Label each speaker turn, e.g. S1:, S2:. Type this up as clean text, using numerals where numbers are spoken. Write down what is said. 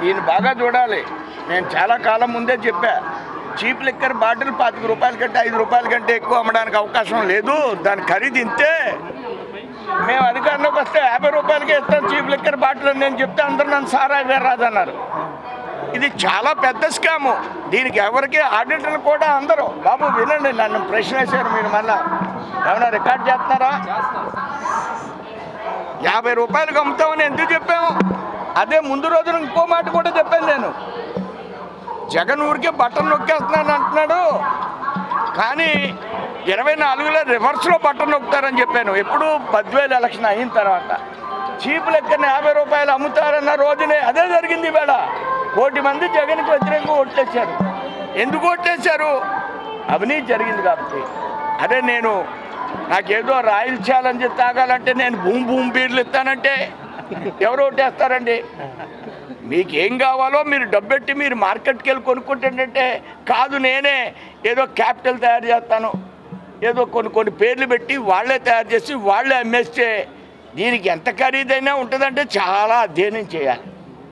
S1: ఈయన బాగా చూడాలి. నేను చాలా కాలం ముందే చెప్పా, చీప్ లిక్కర్ బాటిల్ 25 రూపాయల కంటే 5 రూపాయల కంటే ఎక్కువ అమ్మడానికి అవకాశం లేదు. దాని ఖరీదు ఇంతే. మేము అధికారంలోకి వస్తే 50 రూపాయలకే ఇస్తాం చీప్ లిక్కర్ బాటిల్ అని నేను చెప్తే అందరూ నన్ను సారా రాదన్నారు. ఇది చాలా పెద్ద స్కాము. దీనికి ఎవరికి ఆడిటర్లు కూడా అందరూ బాబు వినండి, నన్ను ప్రశ్న వేశారు మీరు, మళ్ళా ఏమన్నా రికార్డ్ చేస్తున్నారా? 50 రూపాయలకు అమ్ముతామని ఎందుకు చెప్పాము? అదే ముందు రోజున ఇంకో మాట కూడా చెప్పాను నేను. జగన్ ఊరికే బటన్ నొక్కేస్తున్నాను అంటున్నాడు, కానీ 24లో రివర్స్లో బటన్ నొక్కుతారని చెప్పాను. ఎప్పుడు 10,000 ఎలక్షన్ అయిన తర్వాత చీప్ లెక్కన 50 రూపాయలు అమ్ముతారన్న రోజునే అదే జరిగింది. వేళ 1 కోటి మంది జగన్కి వ్యతిరేకంగా ఓట్లేశారు. ఎందుకు ఓట్లేశారు? అవినీతి జరిగింది కాబట్టి. అదే నేను నాకేదో రాయల్ ఛాలెంజ్ తాగాలంటే నేను భూమి బీర్లు ఇస్తానంటే ఎవరు ఓటేస్తారండి? మీకేం కావాలో మీరు డబ్బెట్టి మీరు మార్కెట్కి వెళ్ళి కొనుక్కుంటుంటే కాదు, నేనే ఏదో క్యాపిటల్ తయారు చేస్తాను, ఏదో కొన్ని పేర్లు పెట్టి వాళ్ళే తయారు చేసి వాళ్ళే అమ్మేస్తే దీనికి ఎంత ఖరీదైనా ఉంటుందంటే చాలా అధ్యయనం చేయాలి.